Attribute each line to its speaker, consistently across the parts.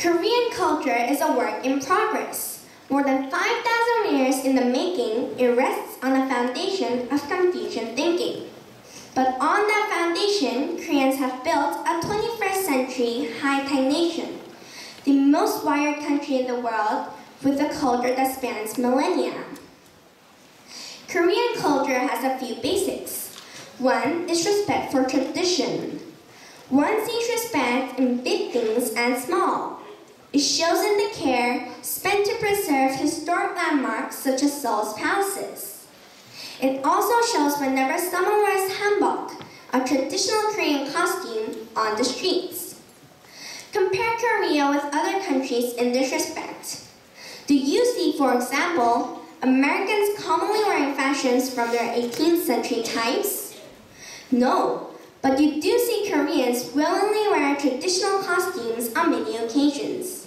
Speaker 1: Korean culture is a work in progress. More than 5,000 years in the making, it rests on a foundation of Confucian thinking. But on that foundation, Koreans have built a 21st century high-tech nation, the most wired country in the world with a culture that spans millennia. Korean culture has a few basics. One is respect for tradition. One sees respect in big things and small. It shows in the care spent to preserve historic landmarks such as Seoul's palaces. It also shows whenever someone wears hanbok, a traditional Korean costume, on the streets. Compare Korea with other countries in this respect. Do you see, for example, Americans commonly wearing fashions from their 18th century times? No, but you do see Koreans willingly wear traditional costumes on many occasions.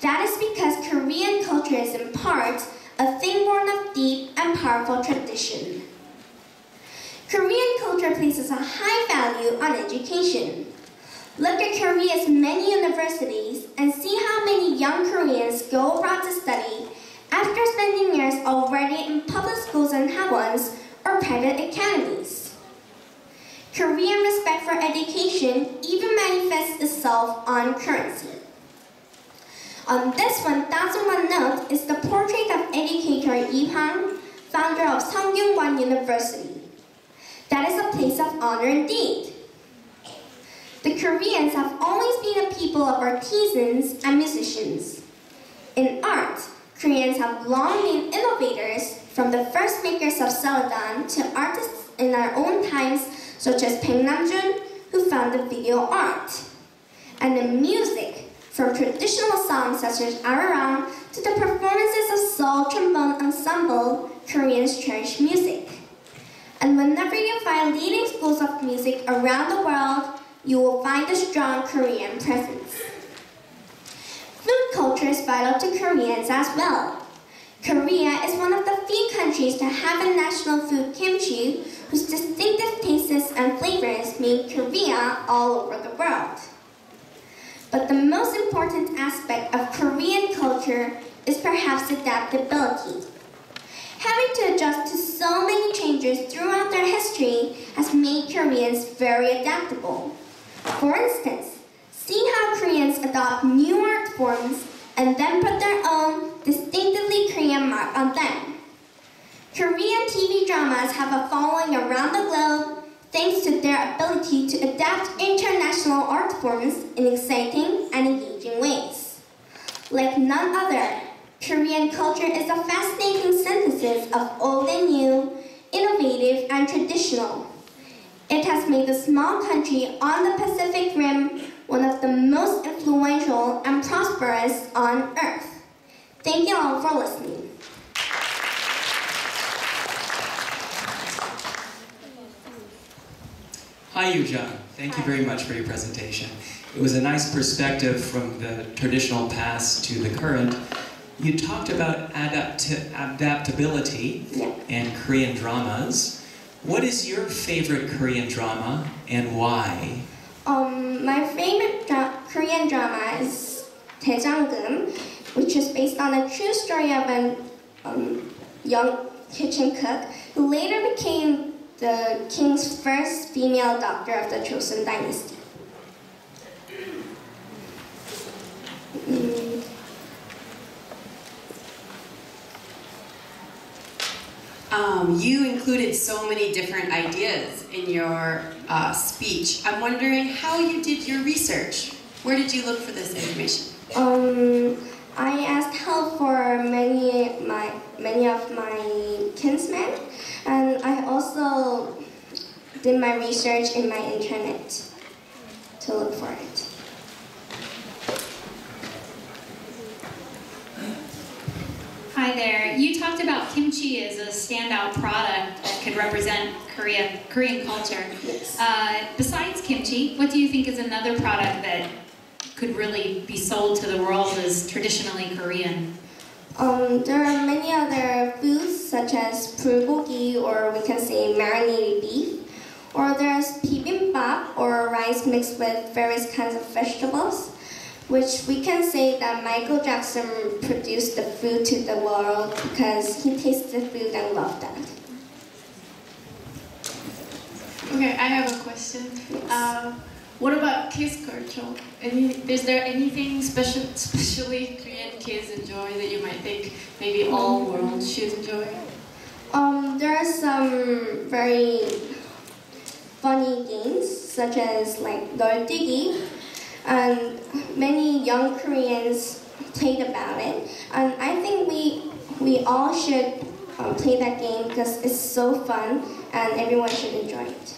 Speaker 1: That is because Korean culture is in part a thing born of deep and powerful tradition. Korean culture places a high value on education. Look at Korea's many universities and see how many young Koreans go abroad to study after spending years already in public schools and hagwons or private academies. Korean respect for education even manifests itself on currency. On this 1001 note is the portrait of educator Lee Hwang, founder of Sungkyunkwan University. That is a place of honor indeed. The Koreans have always been a people of artisans and musicians. In art, Koreans have long been innovators, from the first makers of celadon to artists in our own times such as Baek Nam-jun, who founded video art. And in music, from traditional songs such as Ararang to the performances of Seoul Trombone Ensemble, Koreans cherish music. And whenever you find leading schools of music around the world, you will find a strong Korean presence. Food culture is vital to Koreans as well. Korea is one of the few countries to have a national food kimchi, whose distinctive tastes and flavors make Korea all over the world. But the most important aspect of Korean culture is perhaps adaptability. Having to adjust to so many changes throughout their history has made Koreans very adaptable. For instance, see how Koreans adopt new art forms and then put their own distinctively Korean mark on them. Korean TV dramas have a following around the globe thanks to their ability to adapt international art forms in exciting and engaging ways. Like none other, Korean culture is a fascinating synthesis of old and new, innovative and traditional. It has made the small country on the Pacific Rim one of the most influential and prosperous on Earth. Thank you all for listening.
Speaker 2: Hi, lyoojeong. Thank you very much for your presentation. It was a nice perspective from the traditional past to the current. You talked about adaptability in Korean dramas. What is your favorite Korean drama and why?
Speaker 1: My favorite Korean drama is 제1회, which is based on a true story of a young kitchen cook who later became the king's first female doctor of the Joseon dynasty.
Speaker 3: You included so many different ideas in your speech. I'm wondering how you did your research. Where did you look for this information?
Speaker 1: I asked help for many of my kinsmen, and I also did my research in my internet to look for it.
Speaker 4: Hi there. You talked about kimchi as a standout product that could represent Korean culture.
Speaker 1: Yes.
Speaker 4: Besides kimchi, what do you think is another product that could really be sold to the world as traditionally Korean?
Speaker 1: There are many other foods such as bulgogi, or we can say marinated beef, or there's bibimbap, or rice mixed with various kinds of vegetables. which we can say that Michael Jackson produced the food to the world because he tasted food and loved that.
Speaker 5: Okay, I have a question. What about kids culture? Is there anything especially Korean kids enjoy that you might think maybe all world should enjoy?
Speaker 1: There are some very funny games such as like lyoojeong, and many young Koreans played about it. And I think we all should play that game because it's so fun and everyone should enjoy it.